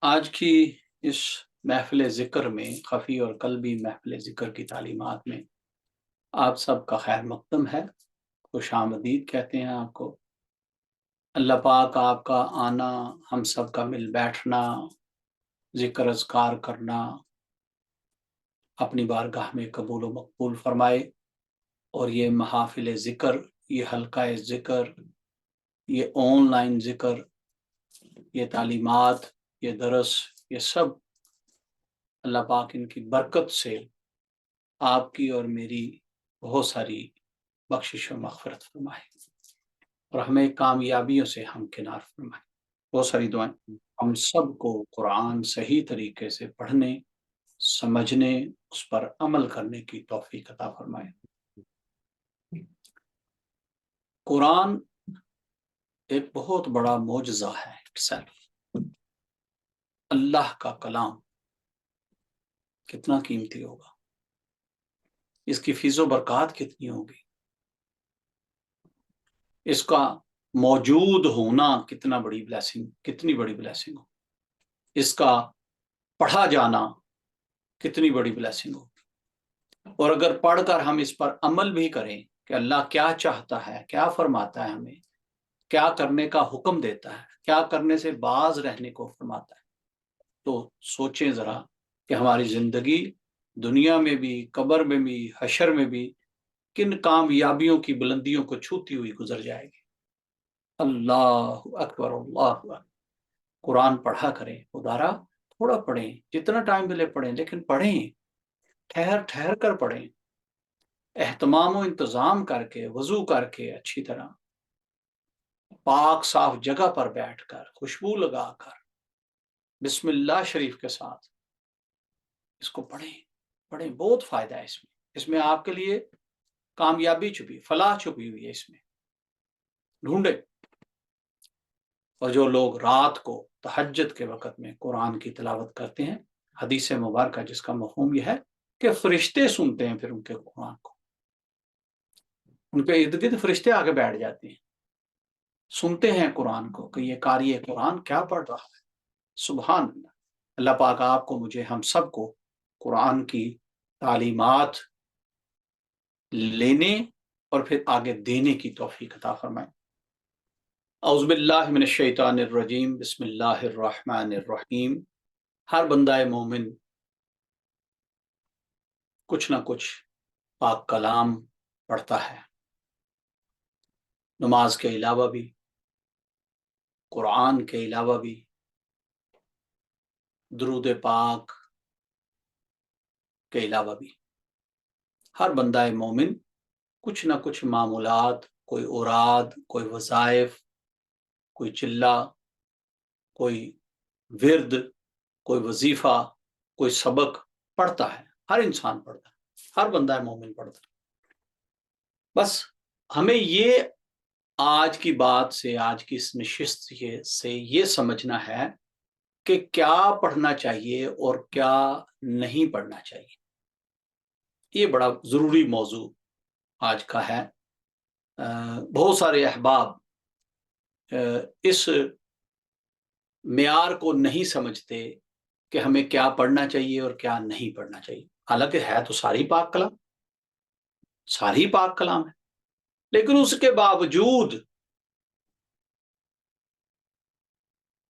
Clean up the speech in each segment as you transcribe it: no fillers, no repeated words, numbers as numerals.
آج کی اس محفل ذکر میں خفی اور قلبی محفل ذکر کی تعلیمات میں آپ سب کا خیر مقدم ہے، خوش آمدید کہتے ہیں آپ کو۔ اللہ پاک آپ کا آنا، ہم سب کا مل بیٹھنا، ذکر اذکار کرنا اپنی بارگاہ میں قبول و مقبول فرمائے، اور یہ محافل ذکر، یہ حلقہ ذکر، یہ آن لائن ذکر، یہ تعلیمات، یہ درس، یہ سب اللہ پاک ان کی برکت سے آپ کی اور میری بہت ساری بخشش و مغفرت فرمائے، اور ہمیں کامیابیوں سے ہمکنار فرمائے۔ بہت ساری دعائیں ہم سب کو قرآن صحیح طریقے سے پڑھنے، سمجھنے، اس پر عمل کرنے کی توفیق عطا فرمائے۔ قرآن ایک بہت بڑا معجزہ ہے itself۔ اللہ کا کلام کتنا قیمتی ہوگا، اس کی فیض و برکات کتنی ہوگی، اس کا موجود ہونا کتنا بڑی بلیسنگ، کتنی بڑی بلیسنگ ہو، اس کا پڑھا جانا کتنی بڑی بلیسنگ ہو، اور اگر پڑھ کر ہم اس پر عمل بھی کریں کہ اللہ کیا چاہتا ہے، کیا فرماتا ہے، ہمیں کیا کرنے کا حکم دیتا ہے، کیا کرنے سے باز رہنے کو فرماتا ہے، تو سوچیں ذرا کہ ہماری زندگی دنیا میں بھی، قبر میں بھی، حشر میں بھی کن کامیابیوں کی بلندیوں کو چھوتی ہوئی گزر جائے گی۔ اللہ اکبر، اللہ اکبر۔ قرآن پڑھا کریں، ادارا تھوڑا پڑھیں، جتنا ٹائم ملے پڑھیں، لیکن پڑھیں، ٹھہر ٹھہر کر پڑھیں، اہتمام و انتظام کر کے، وضو کر کے، اچھی طرح پاک صاف جگہ پر بیٹھ کر، خوشبو لگا کر، بسم اللہ شریف کے ساتھ اس کو پڑھیں۔ بہت فائدہ ہے اس میں آپ کے لیے کامیابی چھپی، فلاح چھپی ہوئی ہے، اس میں ڈھونڈے۔ اور جو لوگ رات کو تہجد کے وقت میں قرآن کی تلاوت کرتے ہیں، حدیث مبارکہ جس کا مفہوم یہ ہے کہ فرشتے سنتے ہیں پھر ان کے قرآن کو، ان کے ارد گرد فرشتے آگے بیٹھ جاتے ہیں، سنتے ہیں قرآن کو کہ یہ قاری قرآن کیا پڑھ رہا ہے۔ سبحان اللہ۔ اللہ پاک آپ کو، مجھے، ہم سب کو قرآن کی تعلیمات لینے اور پھر آگے دینے کی توفیق عطا فرمائے۔ اعوذ باللہ من الشیطان الرجیم، بسم اللہ الرحمن الرحیم۔ ہر بندہ مومن کچھ نہ کچھ پاک کلام پڑھتا ہے، نماز کے علاوہ بھی، قرآن کے علاوہ بھی، درود پاک کے علاوہ بھی۔ ہر بندہ مومن کچھ نہ کچھ معمولات، کوئی اوراد، کوئی وظائف، کوئی چلہ، کوئی ورد، کوئی وظیفہ، کوئی سبق پڑھتا ہے۔ ہر انسان پڑھتا ہے، ہر بندہ مومن پڑھتا ہے۔ بس ہمیں یہ آج کی بات سے، آج کی اس نشست سے یہ سمجھنا ہے کہ کیا پڑھنا چاہیے اور کیا نہیں پڑھنا چاہیے۔ یہ بڑا ضروری موضوع آج کا ہے۔ بہت سارے احباب اس معیار کو نہیں سمجھتے کہ ہمیں کیا پڑھنا چاہیے اور کیا نہیں پڑھنا چاہیے، حالانکہ ہے تو ساری پاک کلام، ساری پاک کلام ہے، لیکن اس کے باوجود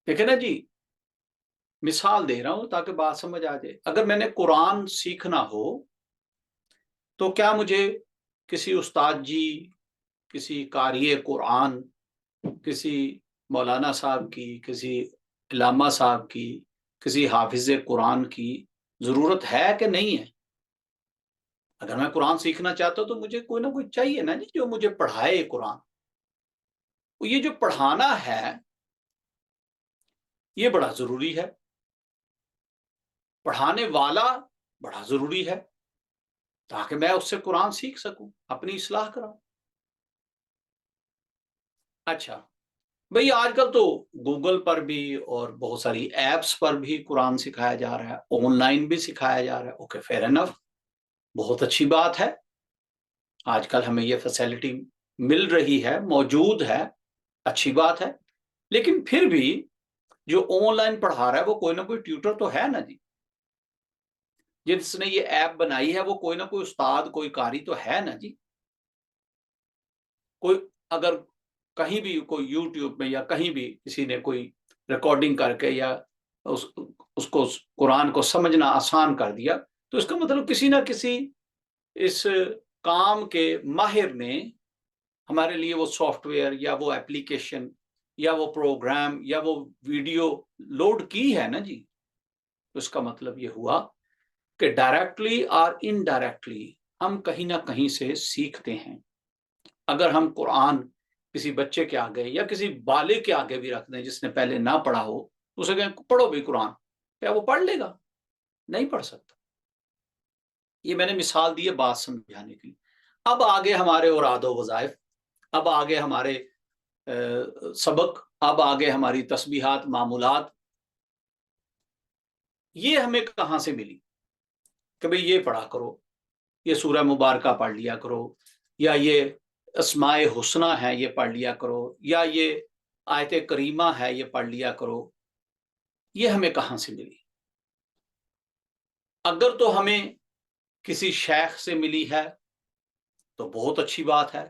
دیکھیں نا جی، مثال دے رہا ہوں تاکہ بات سمجھ آ جائے۔ اگر میں نے قرآن سیکھنا ہو تو کیا مجھے کسی استاد جی، کسی قاری قرآن، کسی مولانا صاحب کی، کسی علامہ صاحب کی، کسی حافظ قرآن کی ضرورت ہے کہ نہیں ہے؟ اگر میں قرآن سیکھنا چاہتا ہوں تو مجھے کوئی نہ کوئی چاہیے نا جی، جو مجھے پڑھائے قرآن۔ یہ جو پڑھانا ہے یہ بڑا ضروری ہے، پڑھانے والا بڑا ضروری ہے، تاکہ میں اس سے قرآن سیکھ سکوں، اپنی اصلاح کراؤں۔ اچھا بھئی، آج کل تو گوگل پر بھی اور بہت ساری ایپس پر بھی قرآن سکھایا جا رہا ہے، آن لائن بھی سکھایا جا رہا ہے۔ اوکے، فیئر انف، بہت اچھی بات ہے، آج کل ہمیں یہ فیسلٹی مل رہی ہے، موجود ہے، اچھی بات ہے۔ لیکن پھر بھی جو آن لائن پڑھا رہا ہے وہ کوئی نہ کوئی ٹیوٹر تو ہے نا جی، جس نے یہ ایپ بنائی ہے وہ کوئی نہ کوئی استاد کوئی قاری تو ہے نا جی. کوئی اگر کہیں بھی کوئی یوٹیوب میں یا کہیں بھی کسی نے کوئی ریکارڈنگ کر کے یا اس کو قرآن کو سمجھنا آسان کر دیا تو اس کا مطلب کسی نہ کسی اس کام کے ماہر نے ہمارے لیے وہ سافٹ ویئر یا وہ ایپلیکیشن یا وہ پروگرام یا وہ ویڈیو لوڈ کی ہے نا جی. تو اس کا مطلب یہ ہوا کہ ڈائریکٹلی اور انڈائریکٹلی ہم کہیں نہ کہیں سے سیکھتے ہیں. اگر ہم قرآن کسی بچے کے آگے یا کسی بالغ کے آگے بھی رکھ دیں جس نے پہلے نہ پڑھا ہو اسے کہیں پڑھو بھی قرآن، کیا وہ پڑھ لے گا؟ نہیں پڑھ سکتا. یہ میں نے مثال دی ہے بات سمجھانے کے لیے. اب آگے ہمارے اوراد و وظائف، اب آگے ہمارے سبق، اب آگے ہماری تسبیحات معمولات، یہ ہمیں کہاں سے ملی کہ بھئی یہ پڑھا کرو، یہ سورہ مبارکہ پڑھ لیا کرو، یا یہ اسماء حسنہ ہے یہ پڑھ لیا کرو، یا یہ آیت کریمہ ہے یہ پڑھ لیا کرو. یہ ہمیں کہاں سے ملی؟ اگر تو ہمیں کسی شیخ سے ملی ہے تو بہت اچھی بات ہے،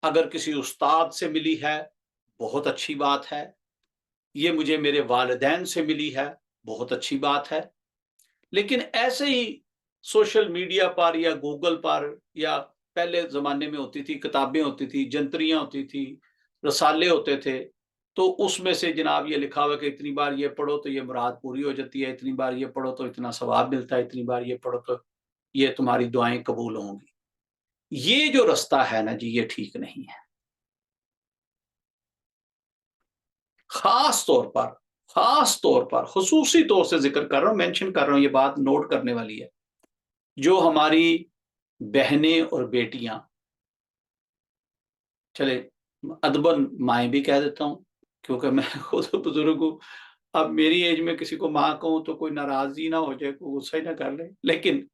اگر کسی استاد سے ملی ہے بہت اچھی بات ہے، یہ مجھے میرے والدین سے ملی ہے بہت اچھی بات ہے. لیکن ایسے ہی سوشل میڈیا پر یا گوگل پر، یا پہلے زمانے میں ہوتی تھی کتابیں ہوتی تھی، جنتریاں ہوتی تھی، رسالے ہوتے تھے، تو اس میں سے جناب یہ لکھا ہوا کہ اتنی بار یہ پڑھو تو یہ مراد پوری ہو جاتی ہے، اتنی بار یہ پڑھو تو اتنا ثواب ملتا ہے، اتنی بار یہ پڑھو تو یہ تمہاری دعائیں قبول ہوں گی. یہ جو رستہ ہے نا جی یہ ٹھیک نہیں ہے. خاص طور پر خصوصی طور سے ذکر کر رہا ہوں، مینشن کر رہا ہوں، یہ بات نوٹ کرنے والی ہے. جو ہماری بہنیں اور بیٹیاں، چلے ادبن مائیں بھی کہہ دیتا ہوں کیونکہ میں خود بزرگ ہوں، اب میری ایج میں کسی کو ماں کہوں تو کوئی ناراضی نہ ہو جائے، کوئی غصہ ہی نہ کر لے، لیکن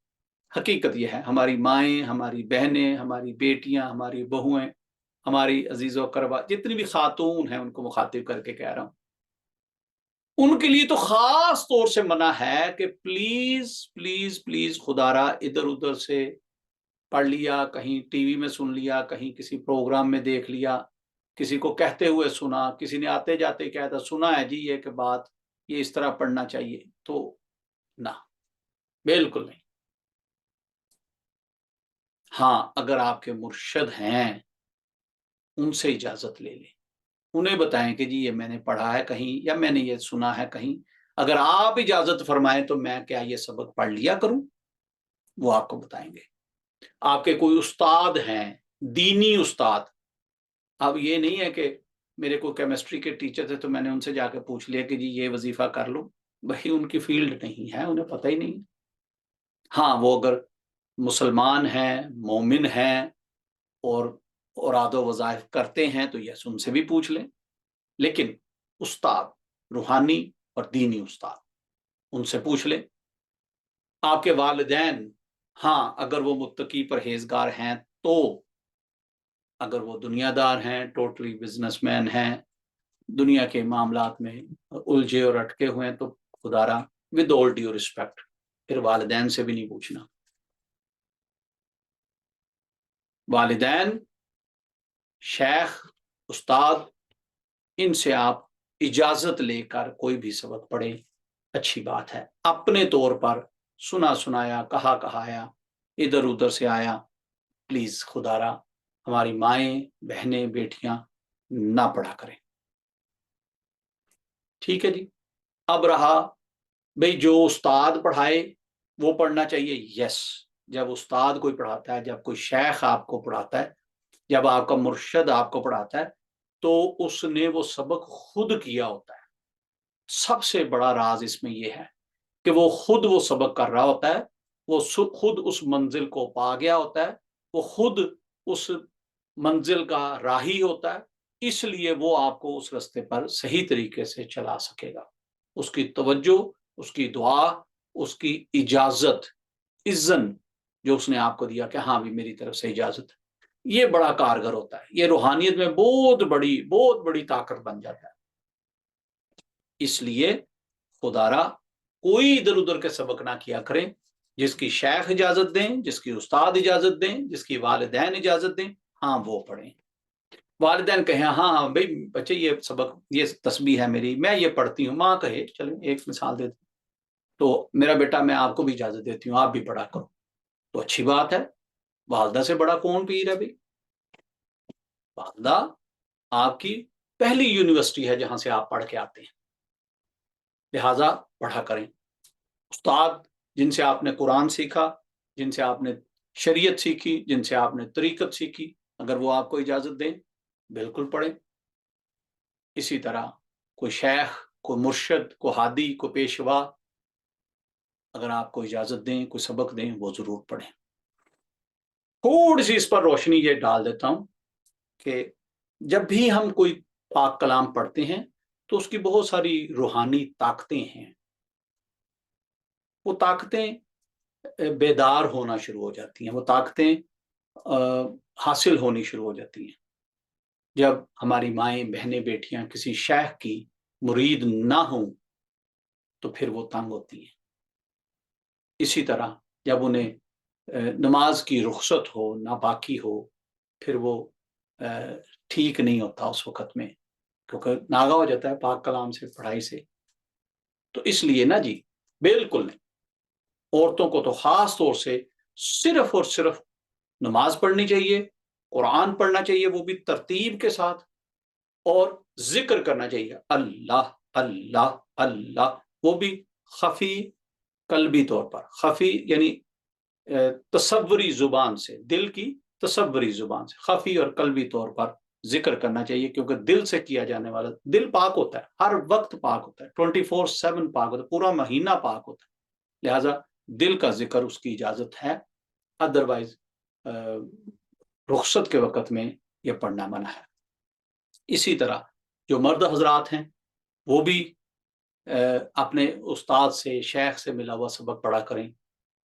حقیقت یہ ہے ہماری مائیں، ہماری بہنیں، ہماری بیٹیاں، ہماری بہویں، ہماری عزیز و اقربا جتنی بھی خاتون ہیں ان کو مخاطب کر کے کہہ رہا ہوں، ان کے لیے تو خاص طور سے منع ہے کہ پلیز پلیز پلیز خدا را ادھر ادھر سے پڑھ لیا، کہیں ٹی وی میں سن لیا، کہیں کسی پروگرام میں دیکھ لیا، کسی کو کہتے ہوئے سنا، کسی نے آتے جاتے کہتا سنا ہے جی یہ کہ بات یہ اس طرح پڑھنا چاہیے، تو نہ، بالکل نہیں. ہاں اگر آپ کے مرشد ہیں ان سے اجازت لے لیں، انہیں بتائیں کہ جی یہ میں نے پڑھا ہے کہیں یا میں نے یہ سنا ہے کہیں، اگر آپ اجازت فرمائیں تو میں کیا یہ سبق پڑھ لیا کروں، وہ آپ کو بتائیں گے. آپ کے کوئی استاد ہیں، دینی استاد، اب یہ نہیں ہے کہ میرے کو کیمسٹری کے ٹیچر تھے تو میں نے ان سے جا کے پوچھ لیا کہ جی یہ وظیفہ کر لو، بھائی ان کی فیلڈ نہیں ہے، انہیں پتہ ہی نہیں. ہاں وہ اگر مسلمان ہیں، مومن ہیں اور اوراد و وظائف کرتے ہیں تو یس ان سے بھی پوچھ لیں، لیکن استاد روحانی اور دینی استاد ان سے پوچھ لیں. آپ کے والدین، ہاں اگر وہ متقی پرہیزگار ہیں تو، اگر وہ دنیا دار ہیں، ٹوٹلی بزنس مین ہیں، دنیا کے معاملات میں الجھے اور اٹکے ہوئے ہیں تو خدا را ود آل ڈیو ریسپیکٹ پھر والدین سے بھی نہیں پوچھنا. والدین، شیخ، استاد، ان سے آپ اجازت لے کر کوئی بھی سبق پڑھیں، اچھی بات ہے. اپنے طور پر سنا سنایا، کہا کہایا، ادھر ادھر سے آیا، پلیز خدا را ہماری مائیں، بہنیں، بیٹیاں نہ پڑھا کریں. ٹھیک ہے جی. اب رہا بھئی جو استاد پڑھائے وہ پڑھنا چاہیے، یس. جب استاد کوئی پڑھاتا ہے، جب کوئی شیخ آپ کو پڑھاتا ہے، جب آپ کا مرشد آپ کو پڑھاتا ہے تو اس نے وہ سبق خود کیا ہوتا ہے. سب سے بڑا راز اس میں یہ ہے کہ وہ خود وہ سبق کر رہا ہوتا ہے، وہ خود اس منزل کو پا گیا ہوتا ہے، وہ خود اس منزل کا راہی ہوتا ہے، اس لیے وہ آپ کو اس رستے پر صحیح طریقے سے چلا سکے گا. اس کی توجہ، اس کی دعا، اس کی اجازت، اذن جو اس نے آپ کو دیا کہ ہاں بھی میری طرف سے اجازت، یہ بڑا کارگر ہوتا ہے. یہ روحانیت میں بہت بڑی طاقت بن جاتا ہے. इसलिए खुदारा कोई इधर उधर के सबक ना किया करें, जिसकी शेख इजाजत दें, जिसकी उस्ताद इजाजत दें, जिसकी वालिदैन इजाजत दें, हाँ वो पढ़ें। वालिदैन कहें हाँ हाँ भाई बच्चे ये सबक, ये तस्बीह है मेरी, मैं ये पढ़ती हूँ, माँ कहे चलो एक मिसाल देते, तो मेरा बेटा मैं आपको भी इजाजत देती हूँ, आप भी पढ़ा करो, तो अच्छी बात है। वालदा से बड़ा कौन पीर है भाई? वालदा आपकी पहली यूनिवर्सिटी है जहां से आप पढ़ के आते हैं, लिहाजा पढ़ा करें। उस्ताद जिनसे आपने कुरान सीखा, जिनसे आपने शरीयत सीखी, जिनसे आपने तरीकत सीखी, अगर वो आपको इजाजत दें बिल्कुल पढ़ें। इसी तरह कोई शेख, कोई मुर्शद, कोई हादी, कोई पेशवा अगर आपको इजाजत दें, कोई सबक दें, वो जरूर पढ़ें। थोड़ी सी इस पर रोशनी ये डाल देता हूं कि जब भी हम कोई पाक कलाम पढ़ते हैं तो उसकी बहुत सारी रूहानी ताकतें हैं, वो ताकतें बेदार होना शुरू हो जाती हैं, वो ताकतें हासिल होनी शुरू हो जाती हैं। जब हमारी माएँ, बहनें, बेटियां किसी शेख की मुरीद ना हों तो फिर वो तंग होती हैं। इसी तरह जब उन्हें नमाज की रुखसत हो, नापाकी हो, फिर वो ठीक नहीं होता उस वक़्त में, क्योंकि नागा हो जाता है पाक कलाम से, पढ़ाई से। तो इसलिए ना जी, बिल्कुल नहीं, औरतों को तो ख़ास तौर से सिर्फ़ और सिर्फ़ नमाज पढ़नी चाहिए, कुरान पढ़ना चाहिए, वो भी तरतीब के साथ, और ज़िक्र करना चाहिए अल्लाह, अल्लाह, अल्लाह, वो भी ख़फ़ी क़ल्बी तौर पर। ख़फ़ी यानी तसव्वुरी ज़ुबान से, दिल की तसव्वुरी ज़ुबान से, ख़फ़ी और क़ल्बी तौर पर ज़िक्र करना चाहिए, क्योंकि दिल से किया जाने वाला, दिल पाक होता है, हर वक़्त पाक होता है, 24/7 पाक होता है, पूरा महीना पाक होता है। लिहाजा दिल का ज़िक्र उसकी इजाज़त है, अदरवाइज़ रुख़सत के वक़्त में ये पढ़ना मना है। इसी तरह जो मर्द हज़रात हैं, वो भी अपने उस्ताद से, शेख से मिला हुआ सबक पढ़ा करें।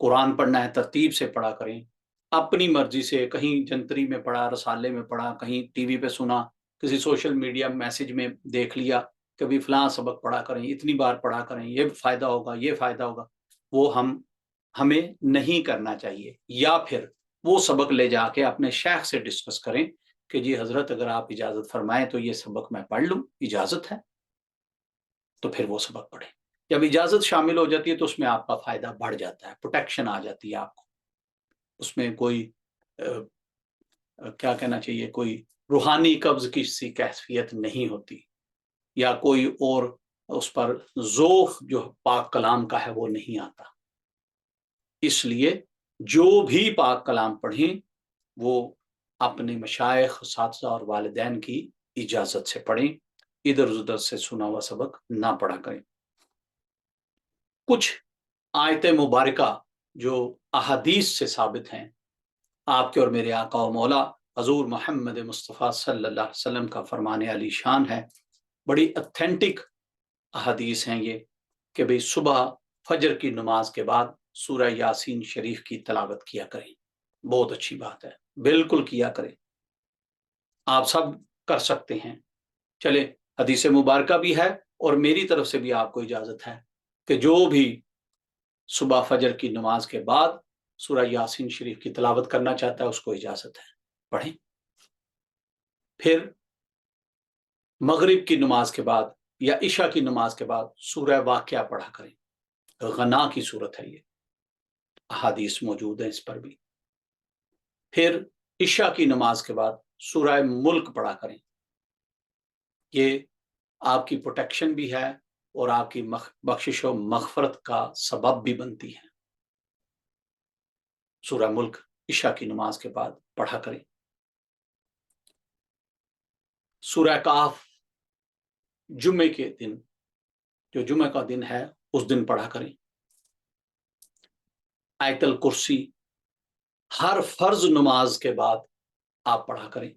कुरान पढ़ना है तरतीब से पढ़ा करें। अपनी मर्जी से कहीं जंतरी में पढ़ा, रसाले में पढ़ा, कहीं टीवी पे सुना, किसी सोशल मीडिया मैसेज में देख लिया, कभी फलां सबक पढ़ा करें, इतनी बार पढ़ा करें, ये फ़ायदा होगा, ये फ़ायदा होगा। वो हमें नहीं करना चाहिए। या फिर वो सबक ले जाके अपने शेख से डिस्कस करें कि जी हज़रत अगर आप इजाज़त फरमाएँ तो ये सबक मैं पढ़ लूँ, इजाज़त है? तो फिर वो सबक पढ़ें। जब इजाज़त शामिल हो जाती है तो उसमें आपका फ़ायदा बढ़ जाता है, प्रोटेक्शन आ जाती है आपको। उसमें कोई अ क्या कहना चाहिए, कोई रूहानी कब्ज़ की सी कैफ़ियत नहीं होती, या कोई और उस पर ज़ोफ़ जो पाक कलाम का है वो नहीं आता। इसलिए जो भी पाक कलाम पढ़ें वो अपने मशाइख़, असातिज़ा और वालिदैन की इजाज़त से पढ़ें, इधर-उधर से सुना हुआ सबक ना पढ़ा करें। कुछ आयतें मुबारका जो अहादीस से साबित हैं, आपके और मेरे आका और मौला हज़ूर मोहम्मद मुस्तफ़ा सल्लल्लाहु अलैहि वसल्लम का फ़रमान आली शान है, बड़ी ऑथेंटिक अहादीस हैं ये, कि भई सुबह फजर की नमाज के बाद सूरह यासीन शरीफ की तिलावत किया करें। बहुत अच्छी बात है, बिल्कुल किया करें। आप सब कर सकते हैं। चले, हदीस मुबारका भी है और मेरी तरफ से भी आपको इजाज़त है कि जो भी सुबह फजर की नमाज के बाद सूरह यासीन शरीफ की तिलावत करना चाहता है उसको इजाज़त है, पढ़ें। फिर मगरिब की नमाज के बाद या इशा की नमाज के बाद सूरह वाक़िया पढ़ा करें। गना की सूरत है ये, अहादीस मौजूद है इस पर भी। फिर इशा की नमाज के बाद सूरह मुल्क पढ़ा करें। ये आपकी प्रोटेक्शन भी है और आपकी बख्शिश और मग़फ़िरत का सबब भी बनती है। सूरह मुल्क इशा की नमाज के बाद पढ़ा करें। सूरह कहफ जुम्मे के दिन, जो जुम्मे का दिन है उस दिन पढ़ा करें। आयतल कुर्सी हर फर्ज नमाज के बाद आप पढ़ा करें।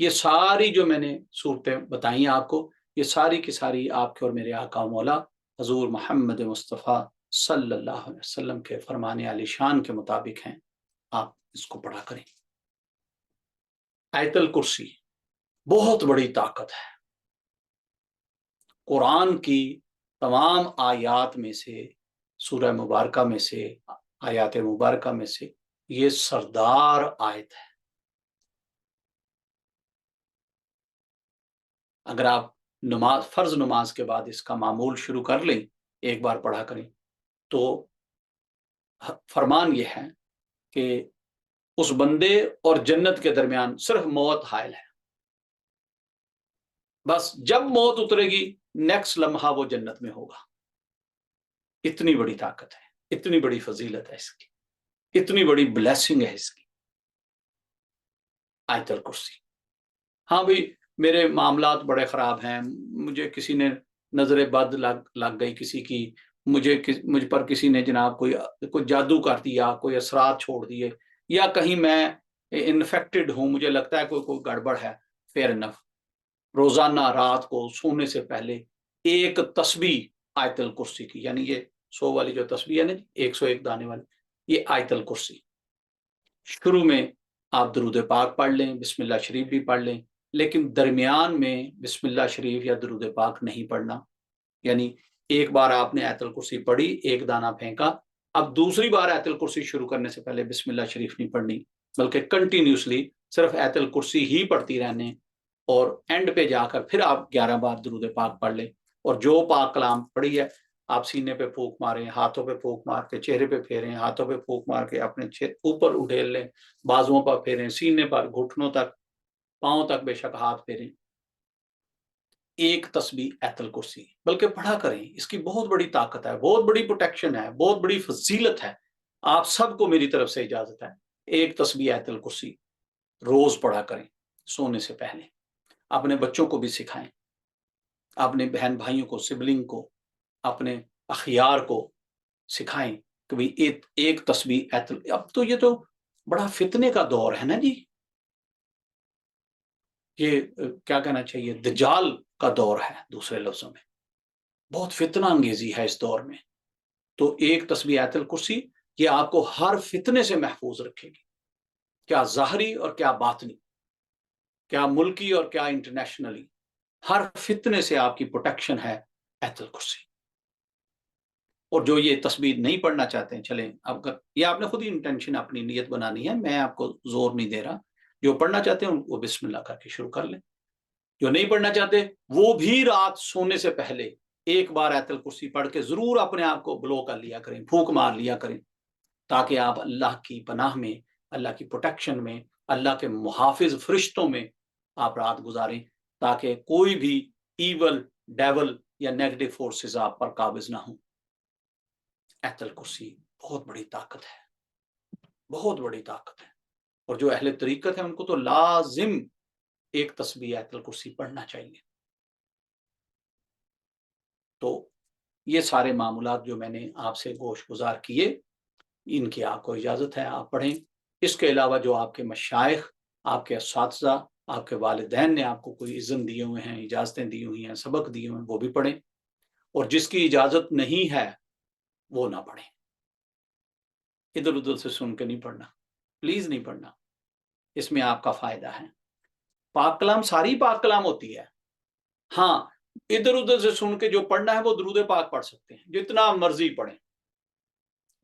ये सारी जो मैंने सूरतें बताई आपको, ये सारी की सारी आपके और मेरे आका मौला हजूर मोहम्मद मुस्तफ़ा सल्लल्लाहु अलैहि वसल्लम के फरमाने आली शान के मुताबिक हैं। आप इसको पढ़ा करें। आयतल कुर्सी बहुत बड़ी ताकत है। कुरान की तमाम आयात में से, सूरह मुबारका में से, आयात मुबारका में से ये सरदार आयत है। अगर आप नमाज, फर्ज नमाज के बाद इसका मामूल शुरू कर लें, एक बार पढ़ा करें, तो फरमान ये है कि उस बंदे और जन्नत के दरमियान सिर्फ मौत हायल है। बस जब मौत उतरेगी नेक्स्ट लम्हा वो जन्नत में होगा। इतनी बड़ी ताकत है, इतनी बड़ी फजीलत है इसकी, इतनी बड़ी ब्लेसिंग है इसकी, आयतल कुर्सी। हाँ भाई, मेरे मामलात बड़े ख़राब हैं, मुझे किसी ने नज़र बद लग गई किसी की, मुझ पर किसी ने जनाब कोई जादू कर दिया, कोई असरात छोड़ दिए, या कहीं मैं इन्फेक्टेड हूँ, मुझे लगता है कोई गड़बड़ है, फेयर इनफ, रोज़ाना रात को सोने से पहले एक तस्बीह आयतल कुर्सी की, यानी ये 100 वाली जो तस्बीह है ना, 101 दाने वाली, ये आयतल कुर्सी। शुरू में आप दरूद पाक पढ़ लें, बिस्मिल्लाह शरीफ भी पढ़ लें, लेकिन दरमियान में बिस्मिल्लाह शरीफ या दरूद पाक नहीं पढ़ना। यानी एक बार आपने आयतल कुर्सी पढ़ी, एक दाना फेंका, अब दूसरी बार आयतल कुर्सी शुरू करने से पहले बिस्मिल्लाह शरीफ नहीं पढ़नी, बल्कि कंटिन्यूसली सिर्फ आयतल कुर्सी ही पढ़ती रहने, और एंड पे जाकर फिर आप 11 बार दरूद पाक पढ़ लें। और जो पाक कलाम पढ़ी है आप सीने पे फूंक मारें, हाथों पे फूंक मार के चेहरे पे फेरें, हाथों पे फूंक मार के अपने ऊपर उठेल लें, बाजुओं पर फेरें, सीने पर, घुटनों तक, पांव तक बेशक हाथ फेरें। एक तस्बीह आयतल कुर्सी, बल्कि पढ़ा करें, इसकी बहुत बड़ी ताकत है, बहुत बड़ी प्रोटेक्शन है, बहुत बड़ी फजीलत है। आप सबको मेरी तरफ से इजाजत है, एक तस्बीह आयतल कुर्सी रोज पढ़ा करें सोने से पहले। अपने बच्चों को भी सिखाएं, अपने बहन भाइयों को, सिबलिंग को, अपने अखियार को सिखाएं कि भाई एक तस्बीह आयतल। अब तो ये तो बड़ा फितने का दौर है ना जी, ये क्या कहना चाहिए, दज्जाल का दौर है दूसरे लफ्जों में, बहुत फितना अंगेजी है इस दौर में। तो एक तस्बीह आयतल कुर्सी ये आपको हर फितने से महफूज रखेगी, क्या ज़ाहरी और क्या बातनी, क्या मुल्की और क्या इंटरनेशनली, हर फितने से आपकी प्रोटेक्शन है आयतल कुर्सी। और जो ये तस्बीह नहीं पढ़ना चाहते हैं, चलें, अब ये आपने खुद ही इंटेंशन, अपनी नीयत बनानी है, मैं आपको जोर नहीं दे रहा। जो पढ़ना चाहते हैं वो बिस्मिल्लाह करके शुरू कर लें, जो नहीं पढ़ना चाहते वो भी रात सोने से पहले एक बार आयतल कुर्सी पढ़ के जरूर अपने आप को ब्लो कर लिया करें, फूंक मार लिया करें, ताकि आप अल्लाह की पनाह में, अल्लाह की प्रोटेक्शन में, अल्लाह के मुहाफिज फरिश्तों में आप रात गुजारें, ताकि कोई भी ईवल, डेवल या नेगेटिव फोर्सेस आप पर काबिज ना हो। आयतल कुर्सी बहुत बड़ी ताकत है, बहुत बड़ी ताकत है। और जो अहले तरीकत है उनको तो लाजिम एक तस्बीह आयतल कुर्सी पढ़ना चाहिए। तो ये सारे मामूलात जो मैंने आपसे गोश गुजार किए, इनकी आपको इजाज़त है, आप पढ़ें। इसके अलावा जो आपके मशाइख, आपके असातिज़ा, आपके वालिदैन ने आपको कोई इज़्न दिए हुए हैं, इजाज़तें दी हुई हैं, सबक दिए हुए हैं, वो भी पढ़ें। और जिसकी इजाज़त नहीं है वो ना पढ़ें, इधर उधर से सुन के नहीं पढ़ना, प्लीज़ नहीं पढ़ना, इसमें आपका फ़ायदा है। पाक कलाम सारी पाक कलाम होती है। हाँ, इधर उधर से सुन के जो पढ़ना है वो दुरूद पाक पढ़ सकते हैं, जितना मर्जी पढ़ें,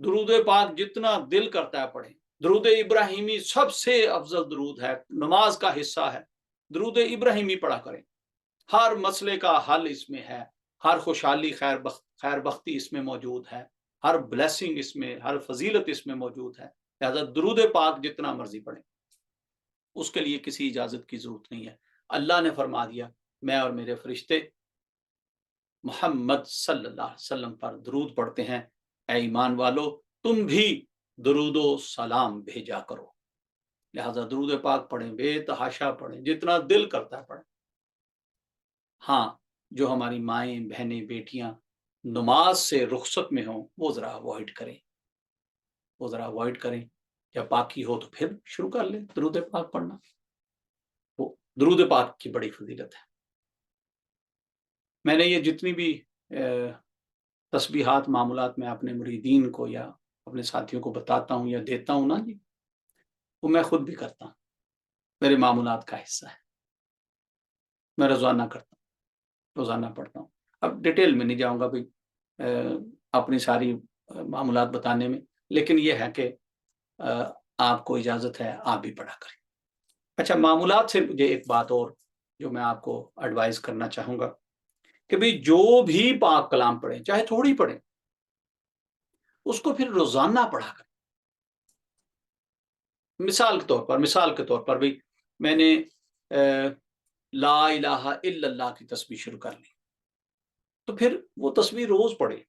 दुरूद पाक जितना दिल करता है पढ़ें। दुरूद इब्राहिमी सबसे अफजल दुरूद है, नमाज का हिस्सा है, दुरूद इब्राहिमी पढ़ा करें। हर मसले का हल इसमें है, हर खुशहाली खैर बख्ती इसमें मौजूद है, हर ब्लेसिंग इसमें, हर फजीलत इसमें मौजूद है। लिहाजा दुरूद पाक जितना मर्जी पढ़ें, उसके लिए किसी इजाजत की जरूरत नहीं है। अल्लाह ने फरमा दिया, मैं और मेरे फरिश्ते मोहम्मद सल्लल्लाहु अलैहि वसल्लम पर दरूद पढ़ते हैं, ऐ ईमान वालो तुम भी दरूदो सलाम भेजा करो। लिहाजा दरूद पाक पढ़ें, बेतहाशा पढ़ें, जितना दिल करता है पढ़ें। हाँ, जो हमारी माएँ, बहनें, बेटियां नमाज से रुखसत में हों वो ज़रा अवॉइड करें, वो ज़रा अवॉइड करें। जब बाकी हो तो फिर शुरू कर लें दरूद पाक पढ़ना। वो दरूद पाक की बड़ी फजीलत है। मैंने ये जितनी भी तस्बीहात, मामूलात मैं अपने मुरीदीन को या अपने साथियों को बताता हूँ या देता हूँ ना जी, वो मैं खुद भी करता हूँ, मेरे मामूलात का हिस्सा है। मैं रोज़ाना करता हूँ, रोज़ाना पढ़ता हूँ। اب ڈیٹیل میں نہیں جاؤں گا بھائی اپنی ساری معاملات بتانے میں، لیکن یہ ہے کہ آپ کو اجازت ہے آپ بھی پڑھا کریں۔ اچھا، معمولات سے مجھے ایک بات اور جو میں آپ کو ایڈوائز کرنا چاہوں گا کہ بھئی جو بھی پاک کلام پڑھیں، چاہے تھوڑی پڑھیں، اس کو پھر روزانہ پڑھا کریں۔ مثال کے طور پر بھئی میں نے لا الہ الا اللہ کی تسبیح شروع کر لی، تو پھر وہ تسبیح روز پڑھیں۔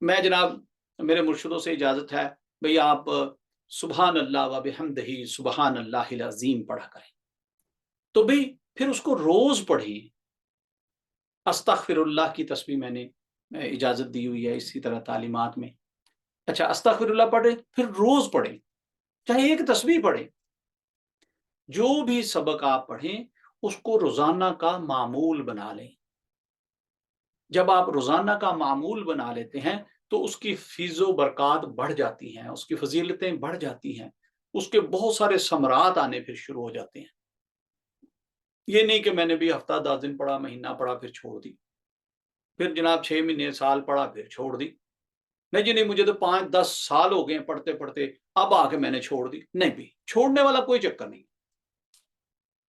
میں جناب میرے مرشدوں سے اجازت ہے بھئی آپ سبحان اللہ و بحمدہ سبحان اللہ العظیم پڑھا کریں، تو بھئی پھر اس کو روز پڑھیں۔ استغفر اللہ کی تسبیح میں نے اجازت دی ہوئی ہے اسی طرح تعلیمات میں۔ اچھا، استغفر اللہ پڑھیں، پھر روز پڑھیں، چاہے ایک تسبیح پڑھیں۔ جو بھی سبق آپ پڑھیں اس کو روزانہ کا معمول بنا لیں۔ جب آپ روزانہ کا معمول بنا لیتے ہیں تو اس کی فیض و برکات بڑھ جاتی ہیں، اس کی فضیلتیں بڑھ جاتی ہیں، اس کے بہت سارے ثمرات آنے پھر شروع ہو جاتے ہیں۔ یہ نہیں کہ میں نے بھی ہفتہ 10 دن پڑھا، مہینہ پڑھا پھر چھوڑ دی، پھر جناب 6 مہینے سال پڑھا پھر چھوڑ دی۔ نہیں جی نہیں، مجھے تو 5-10 سال ہو گئے ہیں پڑھتے پڑھتے، اب آ کے میں نے چھوڑ دی۔ نہیں بھی، چھوڑنے والا کوئی چکر نہیں۔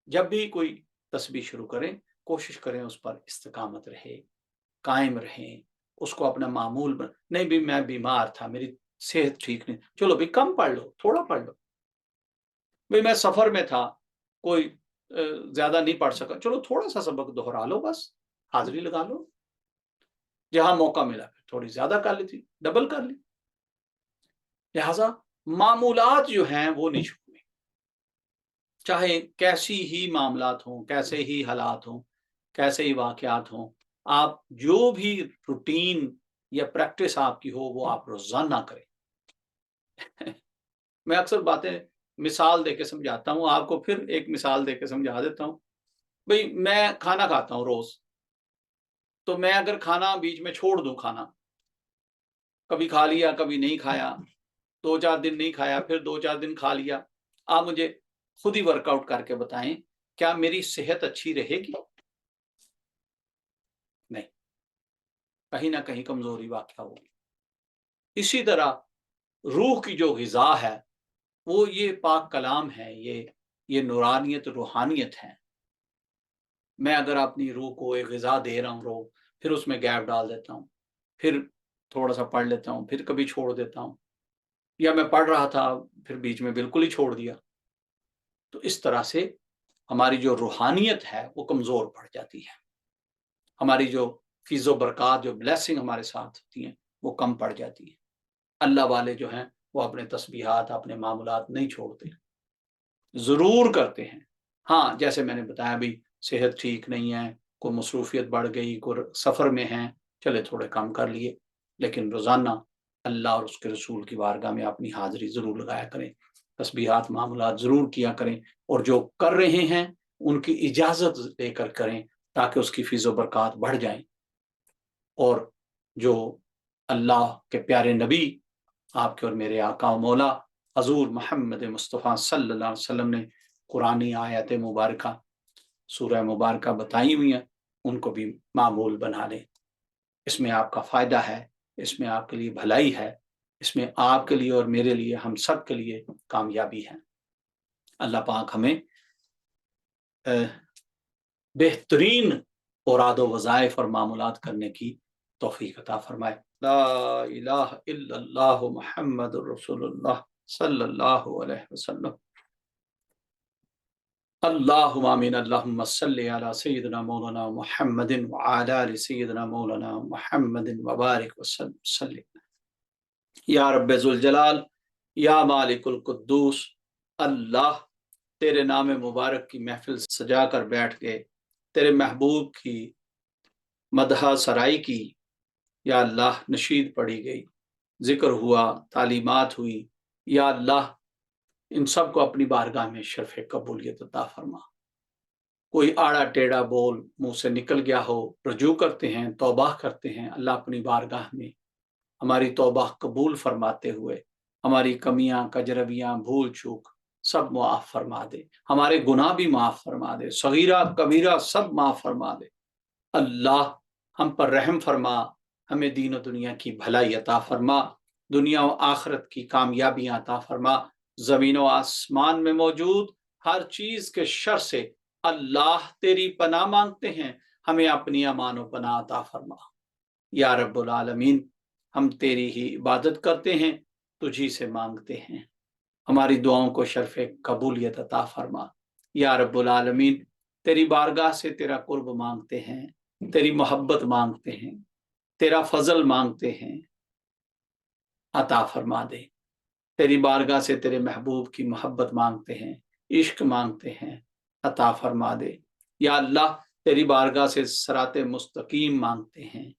جب بھی کوئی تسبیح شروع کریں کوشش کریں اس پر استقامت رہے، قائم رہیں، اس کو اپنا معمول نہیں بھی میں بیمار تھا، میری صحت ٹھیک نہیں، چلو بھی کم پڑھ لو، تھوڑا پڑھ لو۔ بھئی میں سفر میں تھا، کوئی زیادہ نہیں پڑھ سکا، چلو تھوڑا سا سبق دہرا لو، بس حاضری لگا لو، جہاں موقع ملا پھر تھوڑی زیادہ کر لی تھی، ڈبل کر لی۔ لہٰذا معمولات جو ہیں وہ نہیں چھوڑنے، چاہے کیسی ہی معاملات ہوں، کیسے ہی حالات ہوں، کیسے ہی واقعات ہوں، آپ جو بھی روٹین یا پریکٹس آپ کی ہو وہ آپ روزانہ کریں۔ میں اکثر باتیں مثال دے کے سمجھاتا ہوں، آپ کو پھر ایک مثال دے کے سمجھا دیتا ہوں۔ بھئی میں کھانا کھاتا ہوں روز، تو میں اگر کھانا بیچ میں چھوڑ دوں، کھانا کبھی کھا لیا کبھی نہیں کھایا، 2-4 دن نہیں کھایا پھر 2-4 دن کھا لیا، آپ مجھے خود ہی ورک آؤٹ کر کے بتائیں کیا میری صحت اچھی رہے گی؟ نہیں، کہیں نہ کہیں کمزوری واقع ہوگی۔ اسی طرح روح کی جو غذا ہے وہ یہ پاک کلام ہے، یہ نورانیت روحانیت ہے۔ میں اگر اپنی روح کو ایک غذا دے رہا ہوں روز، پھر اس میں گیپ ڈال دیتا ہوں، پھر تھوڑا سا پڑھ لیتا ہوں، پھر کبھی چھوڑ دیتا ہوں، یا میں پڑھ رہا تھا پھر بیچ میں بالکل ہی چھوڑ دیا، تو اس طرح سے ہماری جو روحانیت ہے وہ کمزور پڑ جاتی ہے، ہماری جو فیض و برکات، جو بلیسنگ ہمارے ساتھ ہوتی ہیں وہ کم پڑ جاتی ہیں۔ اللہ والے جو ہیں وہ اپنے تسبیحات، اپنے معمولات نہیں چھوڑتے، ضرور کرتے ہیں۔ ہاں، جیسے میں نے بتایا بھی صحت ٹھیک نہیں ہے، کوئی مصروفیت بڑھ گئی، کوئی سفر میں ہیں، چلے تھوڑے کم کر لیے، لیکن روزانہ اللہ اور اس کے رسول کی بارگاہ میں اپنی حاضری ضرور لگایا کریں، تسبیحات معمولات ضرور کیا کریں، اور جو کر رہے ہیں ان کی اجازت لے کر کریں تاکہ اس کی فیض و برکات بڑھ جائیں۔ اور جو اللہ کے پیارے نبی آپ کے اور میرے آقا و مولا حضور محمد مصطفیٰ صلی اللہ علیہ وسلم نے قرآنی آیت مبارکہ، سورہ مبارکہ بتائی ہوئی ہیں، ان کو بھی معمول بنا لیں۔ اس میں آپ کا فائدہ ہے، اس میں آپ کے لیے بھلائی ہے، اس میں آپ کے لیے اور میرے لیے، ہم سب کے لیے کامیابی ہے۔ اللہ پاک ہمیں بہترین اوراد و وظائف اور معمولات کرنے کی توفیق عطا فرمائے۔ لا الہ الا اللہ محمد رسول اللہ صلی اللہ علیہ وسلم۔ اللہم آمین۔ اللہم صلی علی سیدنا مولانا محمد وعلی آل سیدنا مولانا محمد وبارک وسلم۔ یا رب ذوالجلال، یا مالک القدوس، اللہ تیرے نام مبارک کی محفل سجا کر بیٹھ کے تیرے محبوب کی مدح سرائی کی، یا اللہ نشید پڑھی گئی، ذکر ہوا، تعلیمات ہوئی، یا اللہ ان سب کو اپنی بارگاہ میں شرف قبولیت عطا فرما۔ کوئی آڑا ٹیڑھا بول منہ سے نکل گیا ہو، رجوع کرتے ہیں، توبہ کرتے ہیں، اللہ اپنی بارگاہ میں ہماری توبہ قبول فرماتے ہوئے ہماری کمیاں، کجرویاں، بھول چوک سب معاف فرما دے، ہمارے گناہ بھی معاف فرما دے، صغیرہ کبیرہ سب معاف فرما دے۔ اللہ हम पर रहम फरमा, हमें दीन और दुनिया की भलाई अता फरमा, दुनिया और आखिरत की कामयाबियां अता फरमा, ज़मीन और आसमान में मौजूद हर चीज के शर से अल्लाह तेरी पनाह मांगते हैं, हमें अपनी अमान व पनाह अता फरमा। या रब्बुल आलमीन, हम तेरी ही इबादत करते हैं, तुझी से मांगते हैं, हमारी दुआओं को शर्फ कबूलियत अता फरमा। या रब्बुल आलमीन, तेरी बारगाह से तेरा कुर्ब मांगते हैं, तेरी मोहब्बत मांगते हैं, तेरा फजल मांगते हैं, अता फरमा दे। तेरी बारगाह से तेरे महबूब की मोहब्बत मांगते हैं, इश्क मांगते हैं, अता फरमा दे। या अल्लाह, तेरी बारगाह से सराते मुस्तकीम मांगते हैं,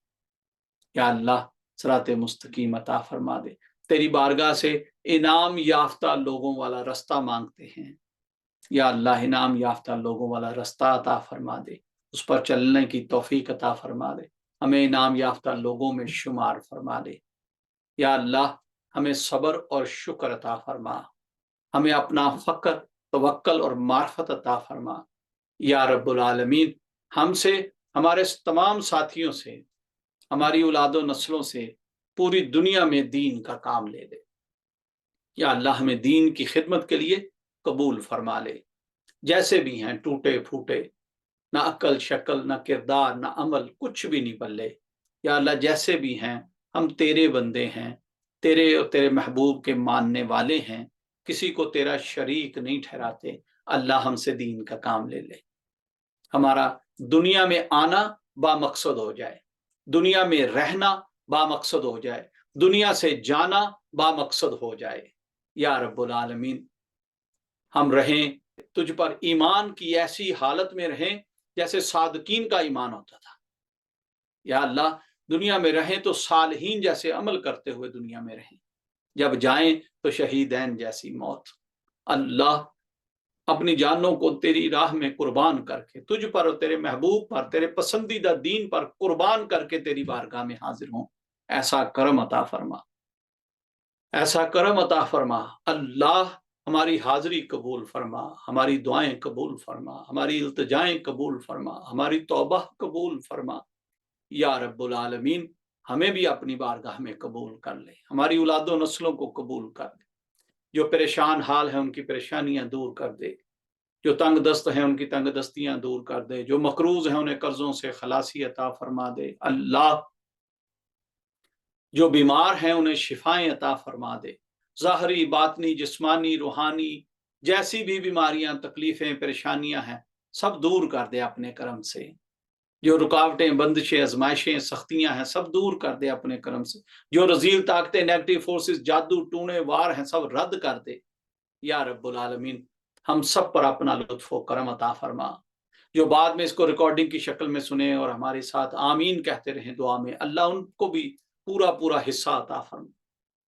या अल्लाह सराते मुस्तकीम अता फरमा दे। तेरी बारगाह से इनाम याफ्ता लोगों वाला रास्ता मांगते हैं, या अल्लाह इनाम याफ्ता लोगों वाला रास्ता अता फरमा दे, उस पर चलने की तौफीक अता फरमा दे, हमें इनाम याफ्ता लोगों में शुमार फरमा दे। या अल्लाह, हमें सब्र और शुक्र अता फरमा, हमें अपना फक्र, तवक्कल और मार्फत अता फरमा। या रब्बुल आलमीन, हमसे, हमारे तमाम साथियों से, हमारी औलाद व नस्लों से पूरी दुनिया में दीन का काम ले ले। या अल्लाह, हमें दीन की खिदमत के लिए कबूल फरमा ले, जैसे भी हैं, टूटे फूटे, ना अक्ल शक्ल, ना किरदार, ना अमल, कुछ भी नहीं पल्ले। या अल्लाह, जैसे भी हैं, हम तेरे बंदे हैं, तेरे और तेरे महबूब के मानने वाले हैं, किसी को तेरा शरीक नहीं ठहराते। अल्लाह, हमसे दीन का काम ले ले, हमारा दुनिया में आना बामकसद हो जाए, दुनिया में रहना बामकसद हो जाए, दुनिया से जाना बामकसद हो जाए। या रब्बुल आलमीन, हम रहें तुझ पर ईमान की ऐसी हालत में रहें जैसे सादकीन का ईमान होता था। या अल्लाह, दुनिया में रहें तो सालहीन जैसे अमल करते हुए दुनिया में रहें, जब जाएं तो शहीदैन जैसी मौत। अल्लाह, अपनी जानों को तेरी राह में कुर्बान करके, तुझ पर और तेरे महबूब पर, तेरे पसंदीदा दीन पर कुर्बान करके तेरी बारगाह में हाजिर हों, ऐसा करम अता फरमा, ऐसा करम अता फरमा। अल्लाह, हमारी हाजिरी कबूल फरमा, हमारी दुआएं कबूल फरमा, हमारी इल्तिजाएं कबूल फरमा, हमारी तौबा कबूल फरमा। या रब्बुल आलमीन, हमें भी अपनी बारगाह में कबूल कर ले, हमारी औलादों नस्लों को कबूल कर ले, जो परेशान हाल है उनकी परेशानियां दूर कर दे, जो तंग दस्त हैं उनकी तंग दस्तियां दूर कर दे, जो मकरूज हैं उन्हें कर्जों से खलासी अता फरमा दे। अल्लाह, जो बीमार हैं उन्हें शिफाएं अता फरमा दे, ज़ाहरी, बातनी, जिस्मानी, रूहानी, जैसी भी बीमारियां, तकलीफें, परेशानियां हैं, सब दूर कर दे अपने करम से। जो रुकावटें, बंदिशें, आजमाइशें, सख्तियां हैं, सब दूर कर दे अपने करम से। जो रजील ताकतें, नेगेटिव फोर्सेस, जादू टूने वार हैं, सब रद्द कर दे। या रब्बुल आलमीन, हम सब पर अपना लुत्फ व करम अता फरमा। जो बाद में इसको रिकॉर्डिंग की शक्ल में सुने और हमारे साथ आमीन कहते रहें दुआ में, अल्लाह उनको भी पूरा पूरा हिस्सा अता फरमा।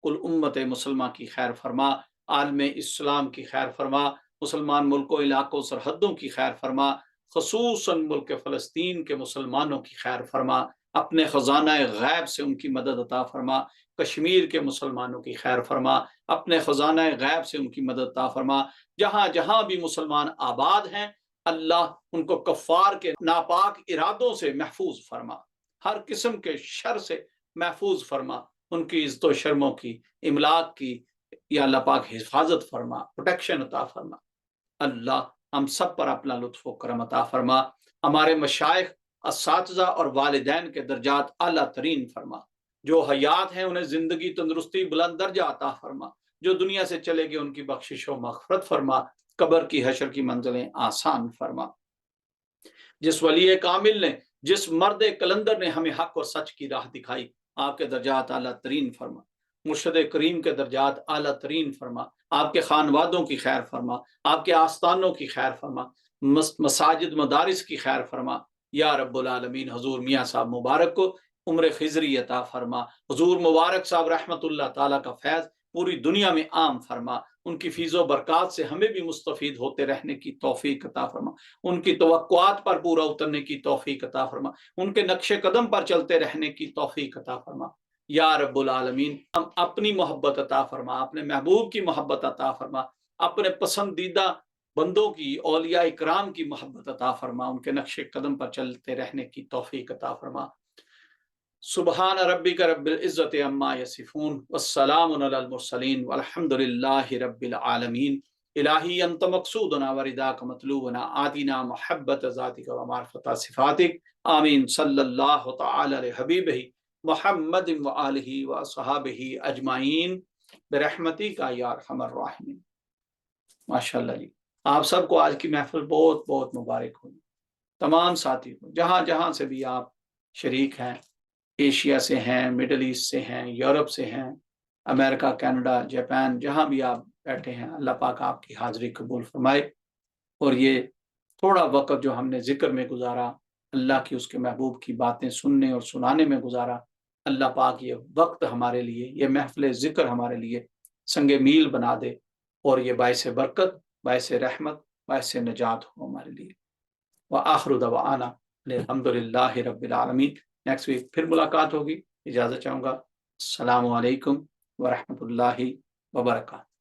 कुल उम्मत मुसलमान की खैर फरमा, आलम इस्लाम की खैर फरमा, मुसलमान मुल्कों, इलाकों, सरहदों की खैर फरमा, खसूसन मुल्क फ़लस्तीन के मुसलमानों की खैर फरमा, अपने खजाना गैब से उनकी मदद अता फरमा, कश्मीर के मुसलमानों की खैर फरमा, अपने खजाना गैब से उनकी मदद अता फरमा। जहाँ जहाँ भी मुसलमान आबाद हैं, अल्लाह उनको कफ़ार के नापाक इरादों से महफूज फरमा, हर किस्म के शर से महफूज फरमा, उनकी इज्जत शर्मों की, इमलाक की, या अल्लाह पाक हिफाजत फरमा, प्रोटेक्शन अता फरमा। अल्लाह, हम सब पर अपना लुत्फ़ व करम अता फरमा, हमारे मशाइख, असातिज़ा और वालिदैन के दर्जात आला तरीन फरमा, जो हयात हैं उन्हें ज़िंदगी, तंदुरुस्ती, बुलंद दर्जा अता फरमा, जो दुनिया से चले गए उनकी बख्शिश व मग़फ़िरत फरमा, कब्र की हशर की मंज़िलें आसान फरमा। जिस वली कामिल ने, जिस मर्द कलंदर ने हमें हक और सच की राह दिखाई, आपके दर्जात आला तरीन फरमा, मुर्शद करीम के दर्जात आला तरीन फरमा, आपके खानवादों की खैर फरमा, आपके आस्थानों की खैर फरमा, मसाजिद मदारिस की खैर फरमा। या रब्बुल आलमीन, हजूर मियाँ साहब मुबारक को उम्र खिजरी अता फरमा, हजूर मुबारक साहब रहमतुल्लाह ताला का फैज़ पूरी दुनिया में आम फरमा, उनकी फीज़ो बरक़ात से हमें भी मुस्तफ़ीद होते रहने की तौफीक अता फरमा, उनकी तवक्कुआत पर पूरा उतरने की तौफीक अता फरमा, उनके नक्शे कदम पर चलते रहने की तौफीक अता फरमा। या रब्बुल आलमीन, हम अपनी मोहब्बत अता फरमा, अपने महबूब की मोहब्बत अता फरमा, अपने पसंदीदा बंदों की, औलिया इकराम की मोहब्बत अता फरमा, उनके नक्शे कदम पर चलते रहने की तौफीक अता फरमा। सुबहान रब्बिका रब्बिल इज्जति अम्मा यसिफून वस्सलामुन अलल मुरसलीन वल्हम्दुलिल्लाहि रब्बिल आलमीन। इलाही अंत मक़सूदुना व रिदाका मतलूबुना आतिना मुहब्बत ज़ातिका व मारफत सिफ़ातिक। आमीन सल्लल्लाहु तआला अला हबीबिही मुहम्मद व आलिही व अस्हाबिही अजमाइन बिरहमतिका या अरहमर राहिमीन। माशाअल्लाह जी, आप सबको आज की महफिल बहुत बहुत मुबारक हो। तमाम साथी को जहाँ जहाँ से भी आप शरीक हैं, एशिया से हैं, मिडल ईस्ट से हैं, यूरोप से हैं, अमेरिका, कनाडा, जापान, जहाँ भी आप बैठे हैं, अल्लाह पाक आपकी हाज़िरी कबूल फरमाए। और ये थोड़ा वक्त जो हमने जिक्र में गुजारा, अल्लाह की उसके महबूब की बातें सुनने और सुनाने में गुजारा, अल्लाह पाक ये वक्त हमारे लिए, ये महफिल ज़िक्र हमारे लिए संगे मील बना दे और ये बाइस बरकत, बाइस रहमत, बाइस नजात हो हमारे लिए। व आखिरु दवाना अल्हम्दुलिल्लाहि रब्बिल आलमीन। नेक्स्ट वीक फिर मुलाकात होगी। इजाज़त चाहूँगा। अस्सलामु अलैकुम व रहमतुल्लाहि व बरकातहू।